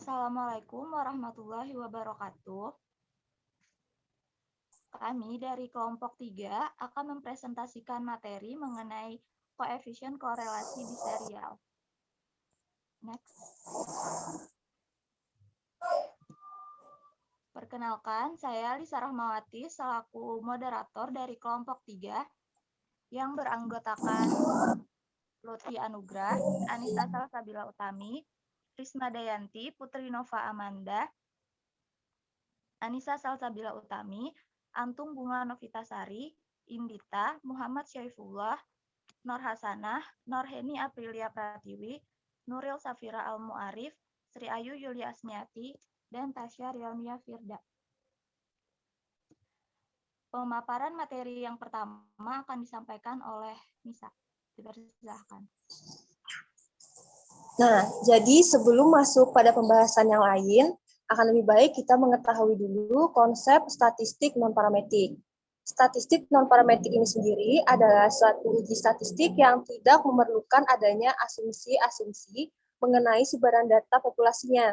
Assalamualaikum warahmatullahi wabarakatuh. Kami dari kelompok 3 akan mempresentasikan materi mengenai koefisien korelasi biserial. Next. Perkenalkan, saya Lisa Rahmawati selaku moderator dari kelompok 3 yang beranggotakan Lutfi Anugrah, Anissa Salsabila Utami, Risma Dayanti, Putri Nova Amanda, Anissa Salsabila Utami, Antung Bunga Novitasari, Indita, Muhammad Syaifullah, Nur Hasanah, Norheni Aprilia Pratiwi, Nuril Safira Al-Mu'arif, Sri Ayu Yulia Asmiati, dan Tasya Riaunia Firda. Pemaparan materi yang pertama akan disampaikan oleh Nisa. Dipersilahkan. Nah, jadi sebelum masuk pada pembahasan yang lain, akan lebih baik kita mengetahui dulu konsep statistik non-parametrik. Statistik non-parametrik ini sendiri adalah suatu uji statistik yang tidak memerlukan adanya asumsi-asumsi mengenai sebaran data populasinya.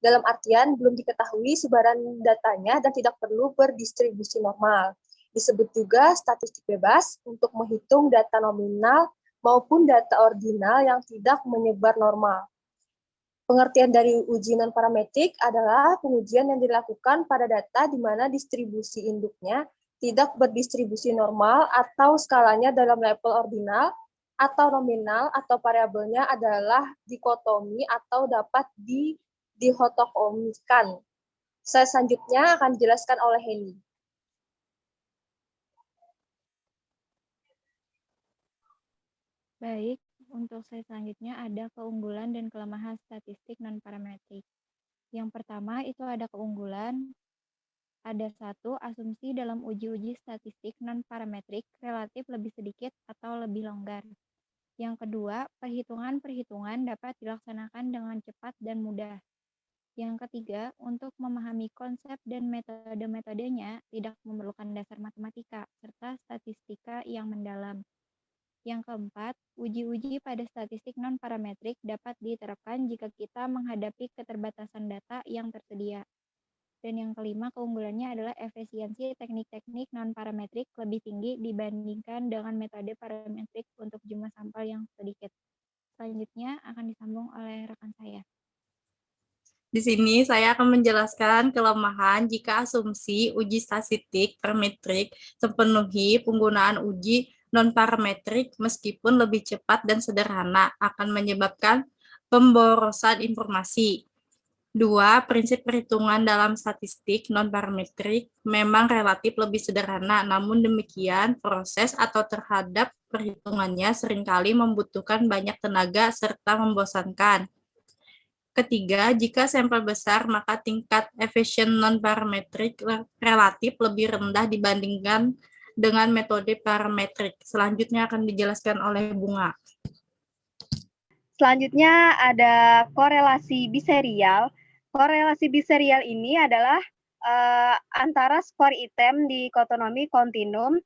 Dalam artian, belum diketahui sebaran datanya dan tidak perlu berdistribusi normal. Disebut juga statistik bebas untuk menghitung data nominal maupun data ordinal yang tidak menyebar normal. Pengertian dari uji non-parametrik adalah pengujian yang dilakukan pada data di mana distribusi induknya tidak berdistribusi normal atau skalanya dalam level ordinal atau nominal atau variabelnya adalah dikotomi atau dapat dihotokomikan. Slide selanjutnya akan dijelaskan oleh Heni. Baik, untuk slide selanjutnya ada keunggulan dan kelemahan statistik non-parametrik. Yang pertama itu ada keunggulan. Ada satu, asumsi dalam uji-uji statistik non-parametrik relatif lebih sedikit atau lebih longgar. Yang kedua, perhitungan-perhitungan dapat dilaksanakan dengan cepat dan mudah. Yang ketiga, untuk memahami konsep dan metode-metodenya tidak memerlukan dasar matematika serta statistika yang mendalam. Yang keempat, uji-uji pada statistik non-parametrik dapat diterapkan jika kita menghadapi keterbatasan data yang tersedia. Dan yang kelima, keunggulannya adalah efisiensi teknik-teknik non-parametrik lebih tinggi dibandingkan dengan metode parametrik untuk jumlah sampel yang sedikit. Selanjutnya akan disambung oleh rekan saya. Di sini saya akan menjelaskan kelemahan jika asumsi uji statistik parametrik terpenuhi. Penggunaan uji non-parametrik meskipun lebih cepat dan sederhana akan menyebabkan pemborosan informasi. 2. Prinsip perhitungan dalam statistik non-parametrik memang relatif lebih sederhana, namun demikian proses atau terhadap perhitungannya seringkali membutuhkan banyak tenaga serta membosankan. Ketiga, jika sampel besar, maka tingkat efisien non-parametrik relatif lebih rendah dibandingkan dengan metode parametrik. Selanjutnya akan dijelaskan oleh Bunga. Selanjutnya ada korelasi biserial. Korelasi biserial ini adalah antara skor item di dikotomi kontinum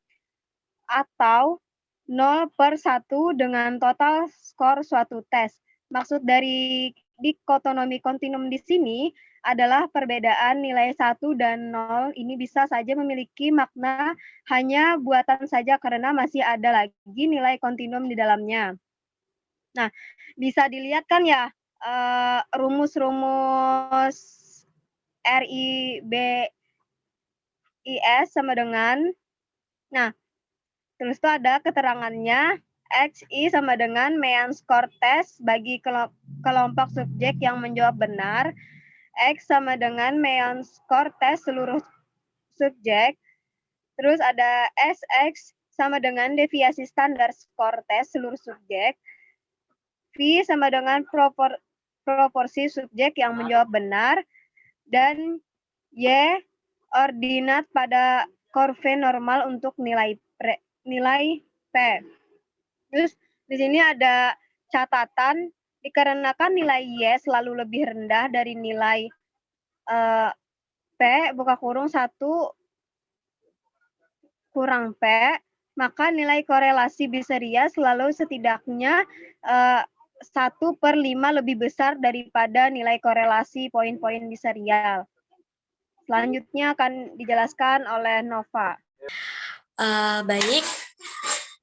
atau 0/1 dengan total skor suatu tes. Maksud dari dikotomi kontinum di sini adalah perbedaan nilai 1 dan 0 ini bisa saja memiliki makna hanya buatan saja karena masih ada lagi nilai kontinum di dalamnya. Nah, bisa dilihat kan ya rumus-rumus RIBIS sama dengan, nah, terus itu ada keterangannya, XI sama dengan mean score test bagi kelompok subjek yang menjawab benar, X sama dengan mean score test seluruh subjek, terus ada SX sama dengan deviasi standar skor tes seluruh subjek, V sama dengan proporsi subjek yang menjawab benar, dan Y ordinat pada kurve normal untuk nilai P. Terus di sini ada catatan, dikarenakan nilai Y selalu lebih rendah dari nilai P, buka kurung 1 kurang P, maka nilai korelasi biserial selalu setidaknya 1/5 lebih besar daripada nilai korelasi poin-poin biserial. Selanjutnya akan dijelaskan oleh Nova. Baik,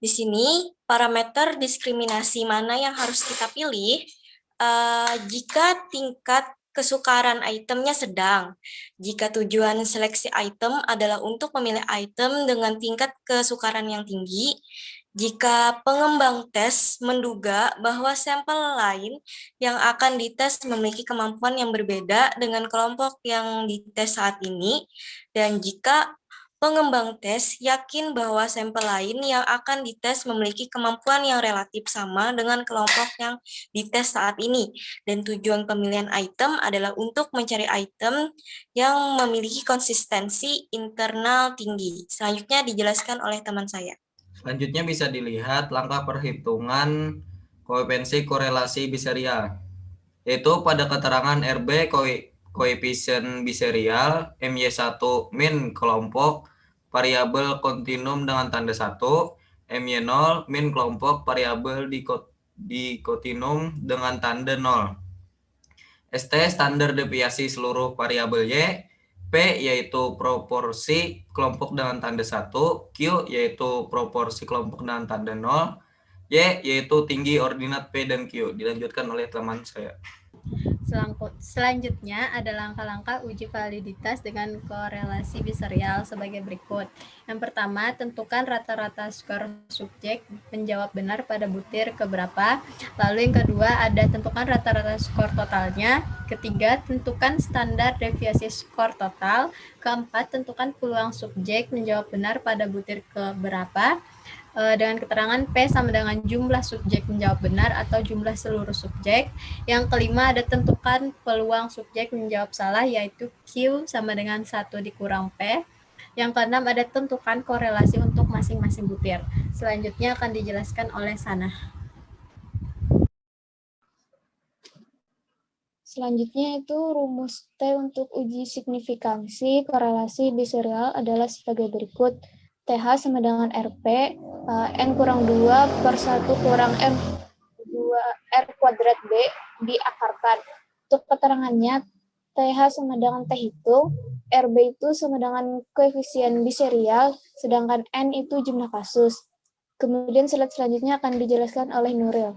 di sini parameter diskriminasi mana yang harus kita pilih jika tingkat kesukaran itemnya sedang. Jika tujuan seleksi item adalah untuk memilih item dengan tingkat kesukaran yang tinggi, jika pengembang tes menduga bahwa sampel lain yang akan dites memiliki kemampuan yang berbeda dengan kelompok yang dites saat ini, dan jika pengembang tes yakin bahwa sampel lain yang akan dites memiliki kemampuan yang relatif sama dengan kelompok yang dites saat ini, dan tujuan pemilihan item adalah untuk mencari item yang memiliki konsistensi internal tinggi. Selanjutnya dijelaskan oleh teman saya. Selanjutnya bisa dilihat langkah perhitungan koefisiensi korelasi biserial, yaitu pada keterangan RB koefisien biserial, MY1 min kelompok variabel kontinum dengan tanda 1, MY0 min kelompok variabel di kontinum dengan tanda 0. ST standar deviasi seluruh variabel Y, P yaitu proporsi kelompok dengan tanda 1, Q yaitu proporsi kelompok dengan tanda 0, Y yaitu tinggi ordinat P dan Q. Dilanjutkan oleh teman saya. Selanjutnya ada langkah-langkah uji validitas dengan korelasi biserial sebagai berikut. Yang pertama, tentukan rata-rata skor subjek menjawab benar pada butir keberapa. Lalu yang kedua, ada tentukan rata-rata skor totalnya. Ketiga, tentukan standar deviasi skor total. Keempat, tentukan peluang subjek menjawab benar pada butir keberapa. Dengan keterangan P sama dengan jumlah subjek menjawab benar atau jumlah seluruh subjek. Yang kelima ada tentukan peluang subjek menjawab salah, yaitu Q sama dengan 1 dikurang P. Yang keenam ada tentukan korelasi untuk masing-masing butir. Selanjutnya akan dijelaskan oleh Sanah. Selanjutnya itu rumus T untuk uji signifikansi korelasi biserial adalah sebagai berikut. TH sama dengan RP, N kurang 2 per 1 kurang M 2 R kuadrat B diakarkan. Untuk keterangannya, TH sama dengan T hitung, RB itu sama dengan koefisien biserial, sedangkan N itu jumlah kasus. Kemudian slide selanjutnya akan dijelaskan oleh Nuril.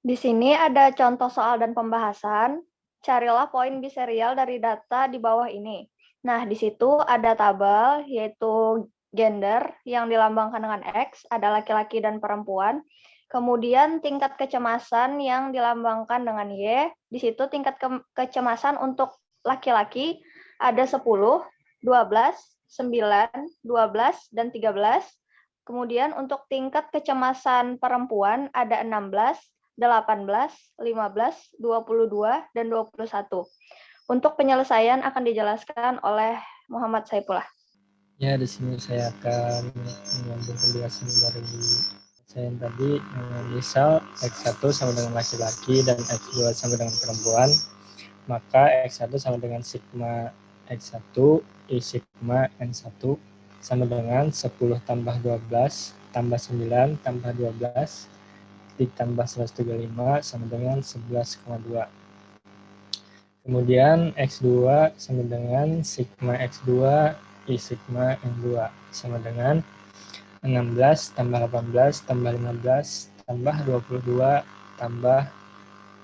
Di sini ada contoh soal dan pembahasan. Carilah poin biserial dari data di bawah ini. Nah, di situ ada tabel, yaitu gender yang dilambangkan dengan X, ada laki-laki dan perempuan. Kemudian tingkat kecemasan yang dilambangkan dengan Y. Di situ tingkat kecemasan untuk laki-laki ada 10, 12, 9, 12, dan 13. Kemudian untuk tingkat kecemasan perempuan ada 16, 18, 15, 22, dan 21. Untuk penyelesaian akan dijelaskan oleh Muhammad Saifullah. Ya, di sini saya akan mengambil penjelasan dari saya yang tadi. Misal X1 sama dengan laki-laki dan X2 sama dengan perempuan, maka X1 sama dengan sigma X1 I sigma N1 sama dengan 10 tambah 12 tambah 9 tambah 12 ditambah 135 sama dengan 11,2. Kemudian X2 sama dengan sigma X2 I sigma N2 sama dengan 16 tambah 18 tambah 15 tambah 22 tambah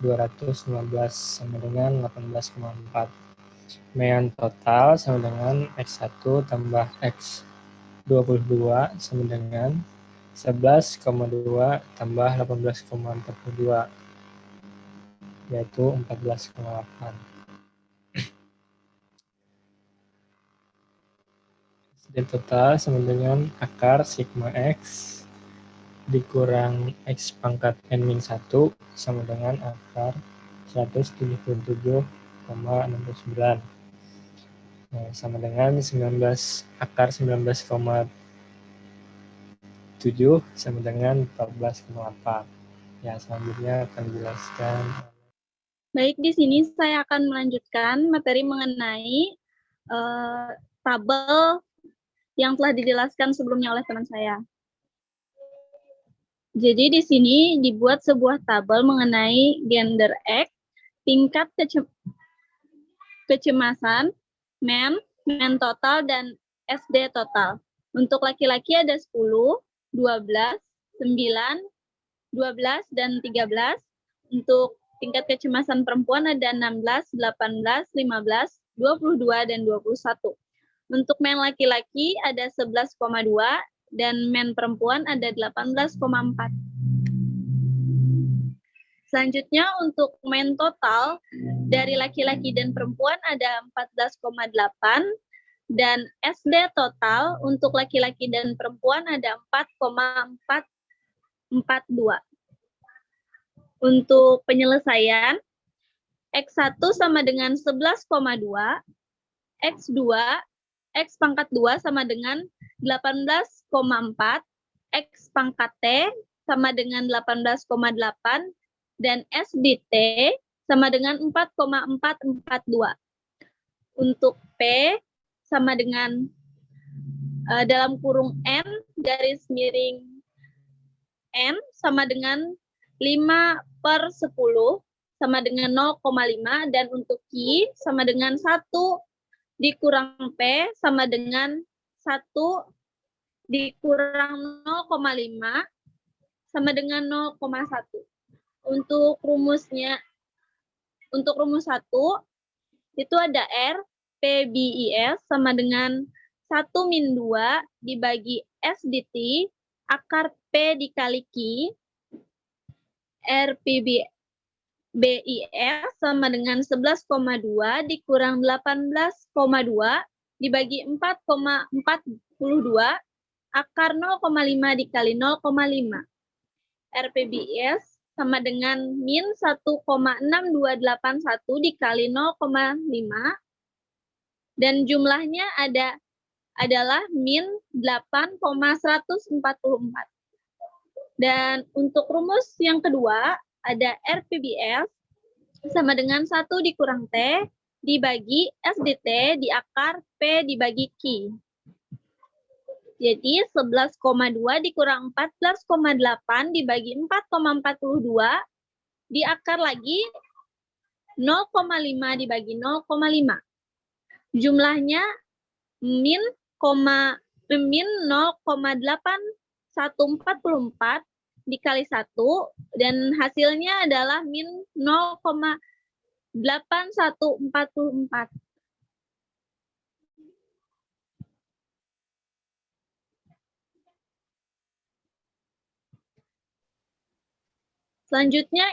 215 sama dengan 18,4. Mean total sama dengan X1 tambah X22 sama dengan 11,2 tambah 18,42, yaitu 14,8. Jadi total sama dengan akar sigma X dikurang X pangkat N-1 sama dengan akar 177,69. Sama dengan 19 akar 19,7 sama dengan 14,8. Ya, selanjutnya akan dijelaskan. Baik, di sini saya akan melanjutkan materi mengenai tabel yang telah dijelaskan sebelumnya oleh teman saya. Jadi di sini dibuat sebuah tabel mengenai gender X, tingkat kecemasan, men total, dan SD total. Untuk laki-laki ada 10, 12, 9, 12, dan 13. Untuk tingkat kecemasan perempuan ada 16, 18, 15, 22, dan 21. Untuk men laki-laki ada 11,2 dan men perempuan ada 18,4. Selanjutnya untuk men total dari laki-laki dan perempuan ada 14,8 dan SD total untuk laki-laki dan perempuan ada 4,442. Untuk penyelesaian, X1 sama dengan 11,2, X2, X pangkat 2 sama dengan 18,4, X pangkat T sama dengan 18,8, dan SDT sama dengan 4,442. Untuk P sama dengan dalam kurung N garis miring N sama dengan 5/10 sama dengan 0,5, dan untuk Q sama dengan 1 dikurang P sama dengan 1 dikurang 0,5 sama dengan 0,1. Untuk rumusnya, untuk rumus 1 itu ada R PBIS sama dengan 1-2 dibagi SDT akar P dikali Q. R PBIS sama dengan 11,2 dikurang 18,2 dibagi 4,42 akar 0,5 dikali 0,5. RPBIS sama dengan min 1,6281 dikali 0,5 dan jumlahnya adalah min 8,144. Dan untuk rumus yang kedua ada RPBS sama dengan 1 dikurang T dibagi SDT di akar P dibagi Q. Jadi 11,2 dikurang 14,8 dibagi 4,42 diakar lagi 0,5 dibagi 0,5. Jumlahnya min 0,8144 dikali 1 dan hasilnya adalah min 0,8144. Selanjutnya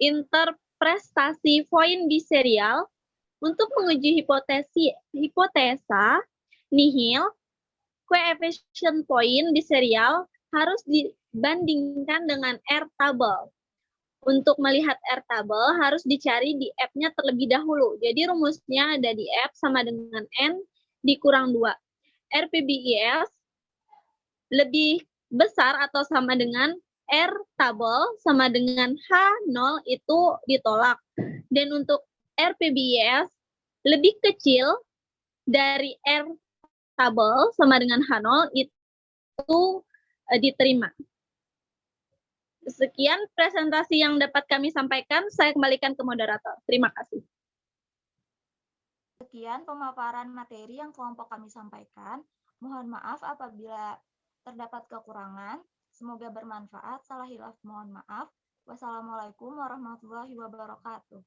interpretasi poin biserial. Untuk menguji hipotesa nihil, koefisien poin biserial harus dibandingkan dengan R tabel. Untuk melihat R tabel harus dicari di F-nya terlebih dahulu. Jadi rumusnya ada di F sama dengan N dikurang 2. RPBIS lebih besar atau sama dengan R tabel sama dengan H0 itu ditolak. Dan untuk RPBIS lebih kecil dari R tabel sama dengan H0 itu diterima. Sekian presentasi yang dapat kami sampaikan. Saya kembalikan ke moderator. Terima kasih. Sekian pemaparan materi yang kelompok kami sampaikan. Mohon maaf apabila terdapat kekurangan. Semoga bermanfaat. Salah hilaf mohon maaf. Wassalamualaikum warahmatullahi wabarakatuh.